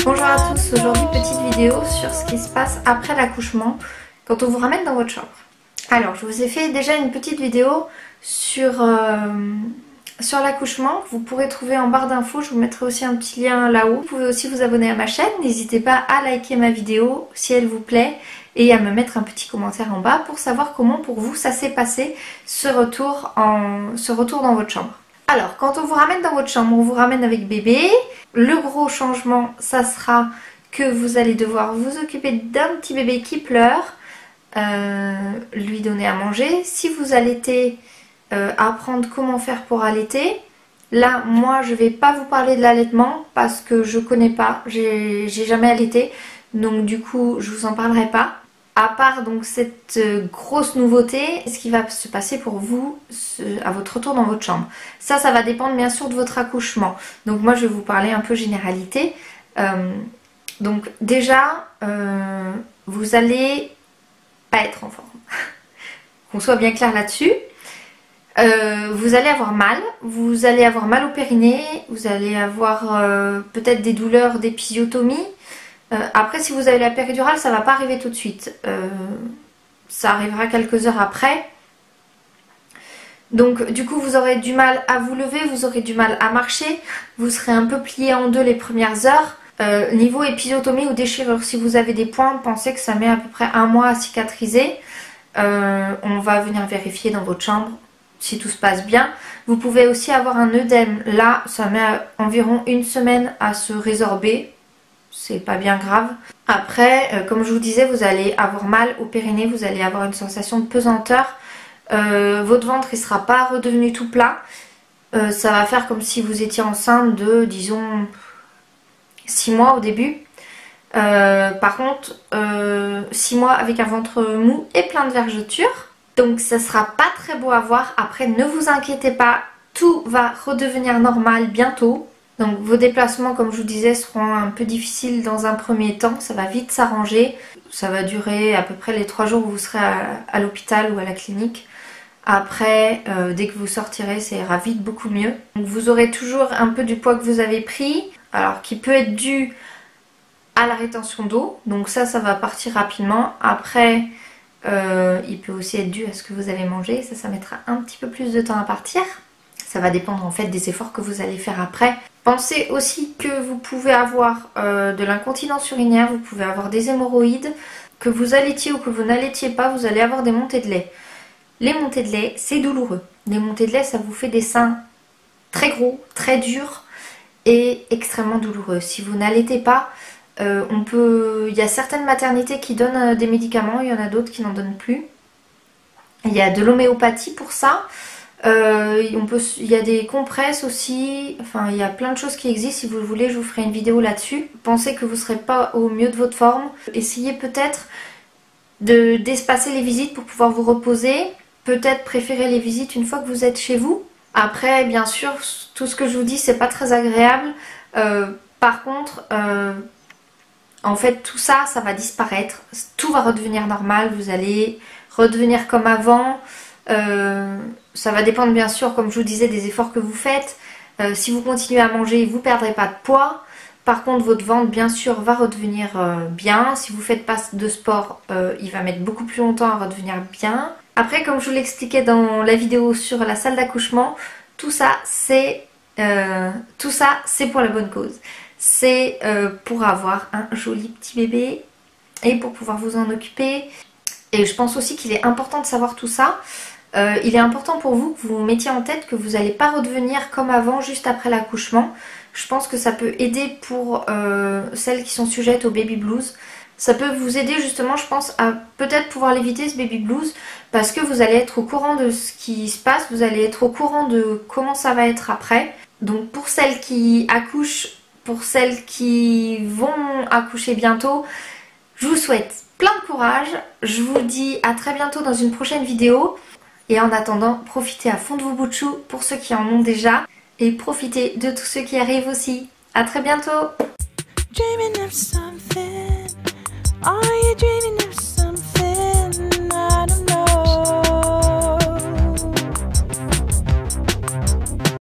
Bonjour à tous, aujourd'hui petite vidéo sur ce qui se passe après l'accouchement quand on vous ramène dans votre chambre. Alors je vous ai fait déjà une petite vidéo sur l'accouchement, vous pourrez trouver en barre d'infos, je vous mettrai aussi un petit lien là-haut. Vous pouvez aussi vous abonner à ma chaîne, n'hésitez pas à liker ma vidéo si elle vous plaît et à me mettre un petit commentaire en bas pour savoir comment pour vous ça s'est passé ce retour dans votre chambre. Alors quand on vous ramène dans votre chambre, on vous ramène avec bébé. Le gros changement ça sera que vous allez devoir vous occuper d'un petit bébé qui pleure, lui donner à manger. Si vous allaitez, apprendre comment faire pour allaiter. Là moi je vais pas vous parler de l'allaitement parce que je connais pas, j'ai jamais allaité, donc du coup je vous en parlerai pas. À part donc cette grosse nouveauté, ce qui va se passer pour vous à votre retour dans votre chambre. Ça va dépendre bien sûr de votre accouchement. Donc moi je vais vous parler un peu généralité. Donc déjà, vous allez pas être en forme. Qu'on soit bien clair là-dessus. Vous allez avoir mal au périnée, vous allez avoir peut-être des douleurs d'épisiotomie. Après si vous avez la péridurale ça va pas arriver tout de suite, ça arrivera quelques heures après. Donc du coup vous aurez du mal à vous lever, vous aurez du mal à marcher, vous serez un peu plié en deux les premières heures. Niveau épisiotomie ou déchirure, si vous avez des points, pensez que ça met à peu près 1 mois à cicatriser. On va venir vérifier dans votre chambre si tout se passe bien. Vous pouvez aussi avoir un œdème, là ça met environ 1 semaine à se résorber. C'est pas bien grave. Après, comme je vous disais, vous allez avoir mal au périnée, vous allez avoir une sensation de pesanteur. Votre ventre il sera pas redevenu tout plat. Ça va faire comme si vous étiez enceinte de, disons, 6 mois au début. Par contre, 6 mois avec un ventre mou et plein de vergetures. Donc ça sera pas très beau à voir. Après, ne vous inquiétez pas, tout va redevenir normal bientôt. Donc vos déplacements, comme je vous disais, seront un peu difficiles dans un premier temps. Ça va vite s'arranger. Ça va durer à peu près les 3 jours où vous serez à l'hôpital ou à la clinique. Après, dès que vous sortirez, ça ira vite beaucoup mieux. Donc vous aurez toujours un peu du poids que vous avez pris. Alors qui peut être dû à la rétention d'eau. Donc ça va partir rapidement. Après, il peut aussi être dû à ce que vous avez mangé. Ça mettra un petit peu plus de temps à partir. Ça va dépendre en fait des efforts que vous allez faire après. Pensez aussi que vous pouvez avoir de l'incontinence urinaire, vous pouvez avoir des hémorroïdes, que vous allaitiez ou que vous n'allaitiez pas, vous allez avoir des montées de lait. Les montées de lait, c'est douloureux. Les montées de lait, ça vous fait des seins très gros, très durs et extrêmement douloureux. Si vous n'allaitez pas, il y a certaines maternités qui donnent des médicaments, il y en a d'autres qui n'en donnent plus. Il y a de l'homéopathie pour ça. Il y a des compresses aussi, enfin il y a plein de choses qui existent. Si vous le voulez, je vous ferai une vidéo là-dessus. Pensez que vous ne serez pas au mieux de votre forme. Essayez peut-être d'espacer les visites pour pouvoir vous reposer. Peut-être préférer les visites une fois que vous êtes chez vous. Après, bien sûr, tout ce que je vous dis, c'est pas très agréable. Par contre, en fait, tout ça va disparaître. Tout va redevenir normal. Vous allez redevenir comme avant. Ça va dépendre bien sûr, comme je vous disais, des efforts que vous faites. Si vous continuez à manger, vous ne perdrez pas de poids. Par contre, votre ventre, bien sûr, va redevenir bien. Si vous ne faites pas de sport, il va mettre beaucoup plus longtemps à redevenir bien. Après, comme je vous l'expliquais dans la vidéo sur la salle d'accouchement, tout ça, c'est pour la bonne cause. C'est pour avoir un joli petit bébé et pour pouvoir vous en occuper. Et je pense aussi qu'il est important de savoir tout ça. Il est important pour vous que vous vous mettiez en tête que vous n'allez pas redevenir comme avant juste après l'accouchement. Je pense que ça peut aider pour celles qui sont sujettes au baby blues. Ça peut vous aider justement, je pense, à peut-être pouvoir l'éviter ce baby blues parce que vous allez être au courant de ce qui se passe, vous allez être au courant de comment ça va être après. Donc pour celles qui accouchent, pour celles qui vont accoucher bientôt, je vous souhaite plein de courage. Je vous dis à très bientôt dans une prochaine vidéo. Et en attendant, profitez à fond de vos bouts de chou pour ceux qui en ont déjà. Et profitez de tous ceux qui arrivent aussi. À très bientôt. Dreaming of something. Are you dreaming